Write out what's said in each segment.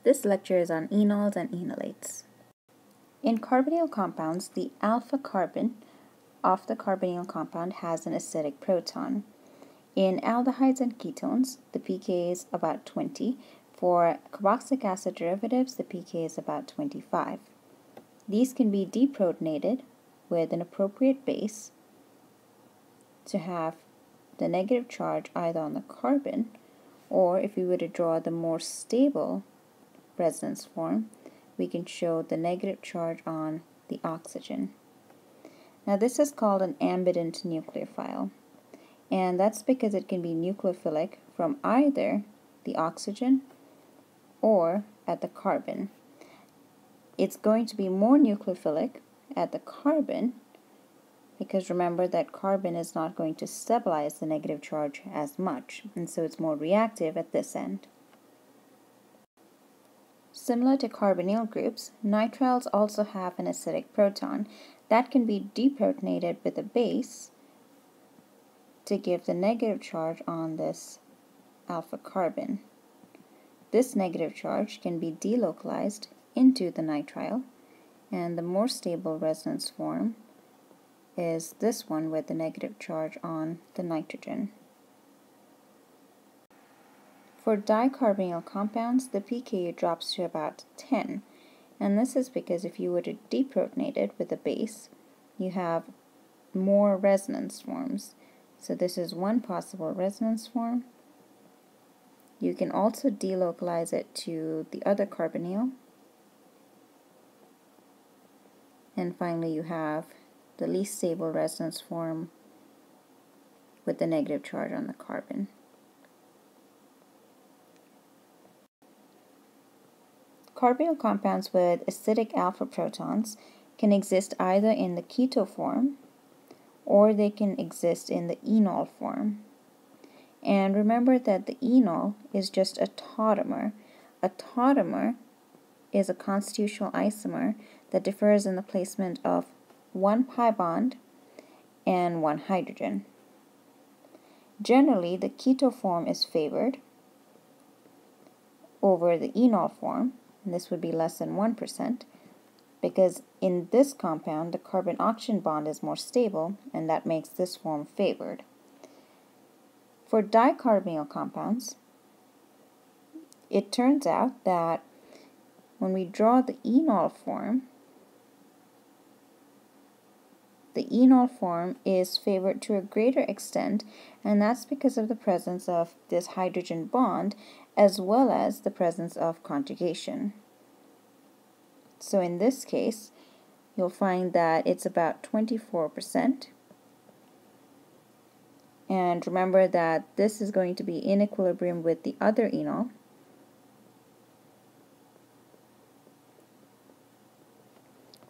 This lecture is on enols and enolates. In carbonyl compounds, the alpha carbon of the carbonyl compound has an acidic proton. In aldehydes and ketones, the pK is about 20. For carboxylic acid derivatives, the pK is about 25. These can be deprotonated with an appropriate base to have the negative charge either on the carbon, or if we were to draw the more stable resonance form, we can show the negative charge on the oxygen. Now this is called an ambident nucleophile, and that's because it can be nucleophilic from either the oxygen or at the carbon. It's going to be more nucleophilic at the carbon because remember that carbon is not going to stabilize the negative charge as much, and so it's more reactive at this end. Similar to carbonyl groups, nitriles also have an acidic proton that can be deprotonated with a base to give the negative charge on this alpha carbon. This negative charge can be delocalized into the nitrile, and the more stable resonance form is this one with the negative charge on the nitrogen. For dicarbonyl compounds, the pKa drops to about 10, and this is because if you were to deprotonate it with a base, you have more resonance forms. So this is one possible resonance form. You can also delocalize it to the other carbonyl. And finally you have the least stable resonance form with the negative charge on the carbon. Carbonyl compounds with acidic alpha protons can exist either in the keto form or they can exist in the enol form. And remember that the enol is just a tautomer. A tautomer is a constitutional isomer that differs in the placement of one pi bond and one hydrogen. Generally, the keto form is favored over the enol form, and this would be less than 1%, because in this compound the carbon-oxygen bond is more stable, and that makes this form favored. For dicarbonyl compounds, it turns out that when we draw the enol form is favored to a greater extent, and that's because of the presence of this hydrogen bond as well as the presence of conjugation. So in this case, you'll find that it's about 24%. And remember that this is going to be in equilibrium with the other enol,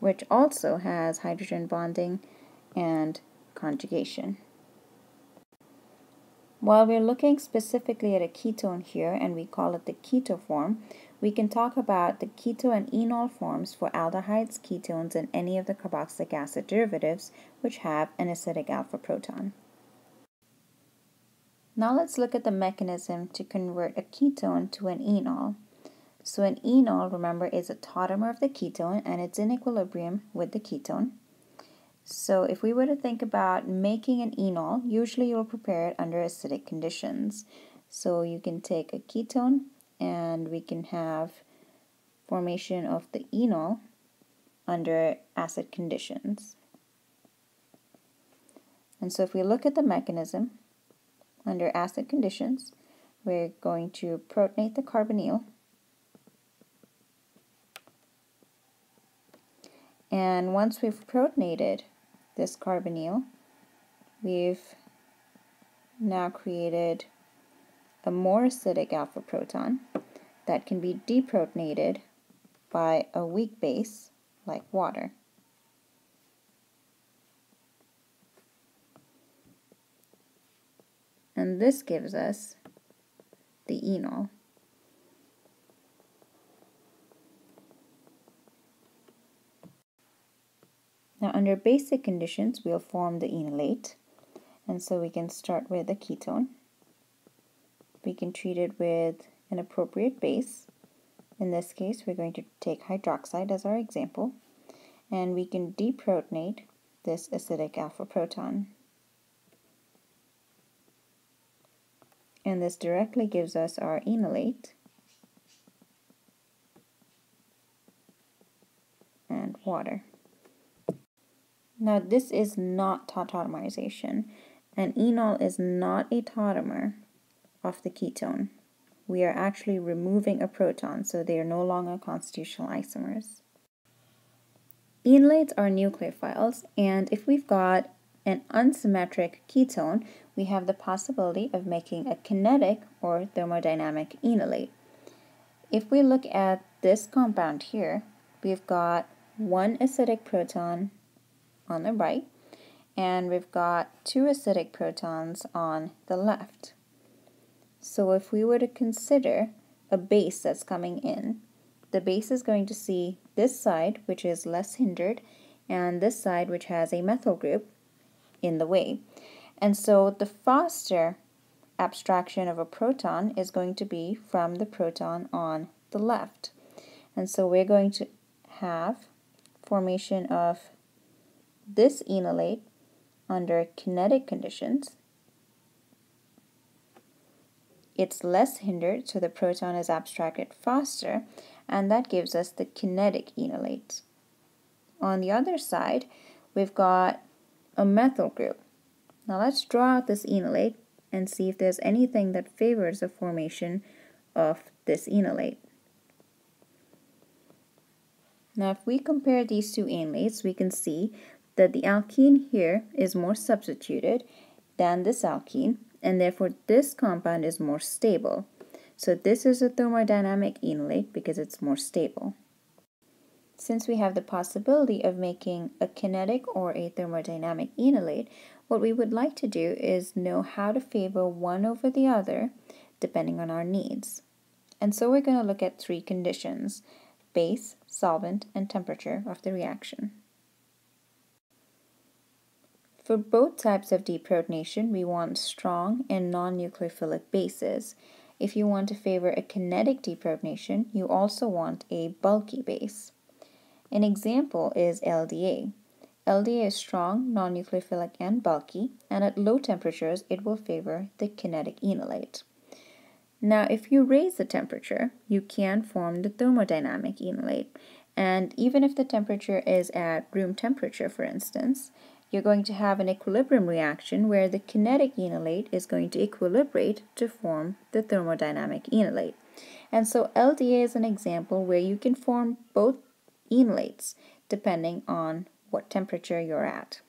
which also has hydrogen bonding and conjugation. While we're looking specifically at a ketone here, and we call it the keto form, we can talk about the keto and enol forms for aldehydes, ketones, and any of the carboxylic acid derivatives which have an acidic alpha proton. Now let's look at the mechanism to convert a ketone to an enol. So an enol, remember, is a tautomer of the ketone, and it's in equilibrium with the ketone. So if we were to think about making an enol, usually you'll prepare it under acidic conditions. So you can take a ketone and we can have formation of the enol under acid conditions. And so if we look at the mechanism, under acid conditions, we're going to protonate the carbonyl, and once we've protonated this carbonyl, we've now created a more acidic alpha proton that can be deprotonated by a weak base like water. And this gives us the enol. Now under basic conditions, we'll form the enolate, and so we can start with a ketone. We can treat it with an appropriate base, In this case, we're going to take hydroxide as our example, and we can deprotonate this acidic alpha proton. And this directly gives us our enolate and water. Now this is not tautomerization. An enol is not a tautomer of the ketone. We are actually removing a proton, so they are no longer constitutional isomers. Enolates are nucleophiles, and if we've got an unsymmetric ketone, we have the possibility of making a kinetic or thermodynamic enolate. If we look at this compound here, we've got one acidic proton on the right, and we've got two acidic protons on the left. So if we were to consider a base that's coming in, the base is going to see this side, which is less hindered, and this side, which has a methyl group in the way. And so the faster abstraction of a proton is going to be from the proton on the left. And so we're going to have formation of this enolate under kinetic conditions. It's less hindered, so the proton is abstracted faster, and that gives us the kinetic enolate. On the other side, we've got a methyl group. Now let's draw out this enolate and see if there's anything that favors the formation of this enolate. Now if we compare these two enolates, we can see that the alkene here is more substituted than this alkene, and therefore this compound is more stable. So this is a thermodynamic enolate because it's more stable. Since we have the possibility of making a kinetic or a thermodynamic enolate, what we would like to do is know how to favor one over the other depending on our needs. And so we're going to look at three conditions: base, solvent, and temperature of the reaction. For both types of deprotonation, we want strong and non-nucleophilic bases. If you want to favor a kinetic deprotonation, you also want a bulky base. An example is LDA. LDA is strong, non-nucleophilic, and bulky, and at low temperatures it will favor the kinetic enolate. Now, if you raise the temperature, you can form the thermodynamic enolate, and even if the temperature is at room temperature, for instance, you're going to have an equilibrium reaction where the kinetic enolate is going to equilibrate to form the thermodynamic enolate. And so LDA is an example where you can form both enolates depending on what temperature you're at.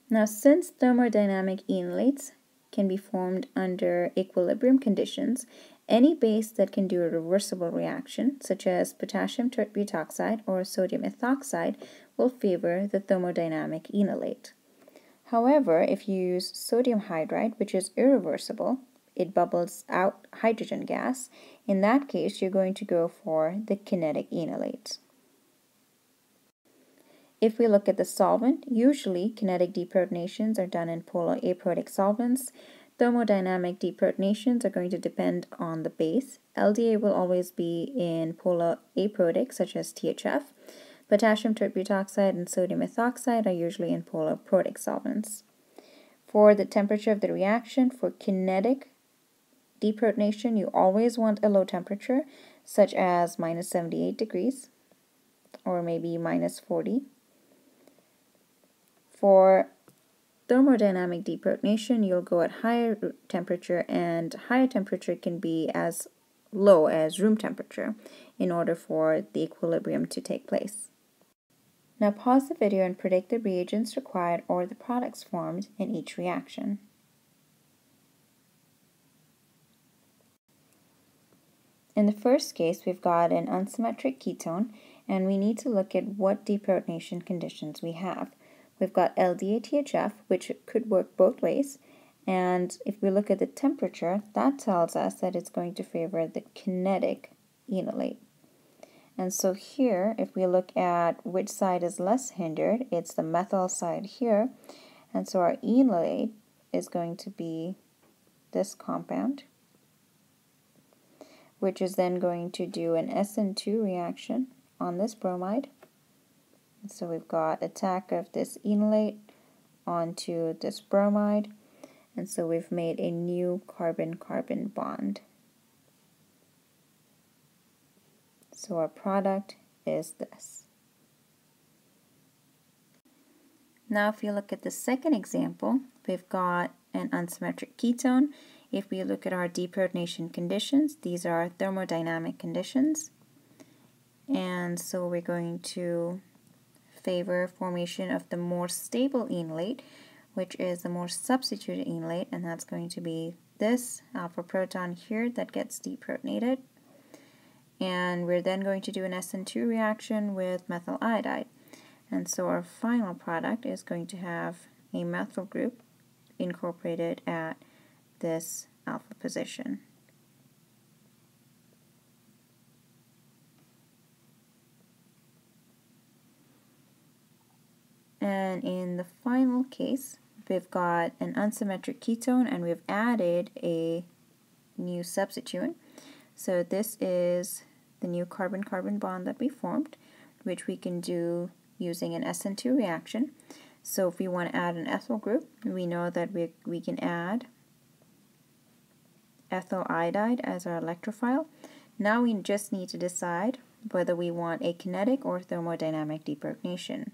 Now, since thermodynamic enolates can be formed under equilibrium conditions, any base that can do a reversible reaction, such as potassium butoxide or sodium ethoxide, will favor the thermodynamic enolate. However, if you use sodium hydride, which is irreversible, it bubbles out hydrogen gas. In that case, you're going to go for the kinetic enolate. If we look at the solvent, usually kinetic deprotonations are done in polar aprotic solvents. Thermodynamic deprotonations are going to depend on the base. LDA will always be in polar aprotic, such as THF. Potassium butoxide and sodium ethoxide are usually in polar protic solvents. For the temperature of the reaction, for kinetic deprotonation, you always want a low temperature, such as minus 78 degrees or maybe minus 40. For thermodynamic deprotonation, you'll go at higher temperature, and higher temperature can be as low as room temperature in order for the equilibrium to take place. Now pause the video and predict the reagents required or the products formed in each reaction. In the first case, we've got an unsymmetric ketone, and we need to look at what deprotonation conditions we have. We've got LDA-THF, which could work both ways, and if we look at the temperature, that tells us that it's going to favor the kinetic enolate. And so here, if we look at which side is less hindered, it's the methyl side here, and so our enolate is going to be this compound, which is then going to do an SN2 reaction on this bromide. So we've got attack of this enolate onto this bromide, and so we've made a new carbon-carbon bond. So our product is this. Now if you look at the second example, we've got an unsymmetric ketone. If we look at our deprotonation conditions, these are thermodynamic conditions. And so we're going to favor formation of the more stable enolate, which is the more substituted enolate, and that's going to be this alpha proton here that gets deprotonated. And we're then going to do an SN2 reaction with methyl iodide. And so our final product is going to have a methyl group incorporated at this alpha position. And in the final case, we've got an unsymmetric ketone and we've added a new substituent. So this is the new carbon-carbon bond that we formed, which we can do using an SN2 reaction. So if we want to add an ethyl group, we know that we can add ethyl iodide as our electrophile. Now we just need to decide whether we want a kinetic or thermodynamic deprotonation.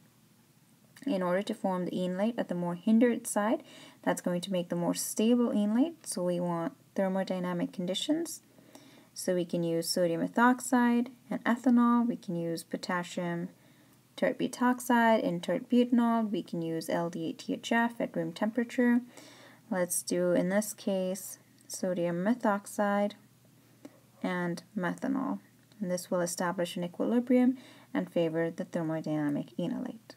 In order to form the enolate at the more hindered side, that's going to make the more stable enolate, so we want thermodynamic conditions. So we can use sodium ethoxide and ethanol, we can use potassium tert butoxide and tert butanol, we can use LD8THF at room temperature. Let's do, in this case, sodium methoxide and methanol. And this will establish an equilibrium and favor the thermodynamic enolate.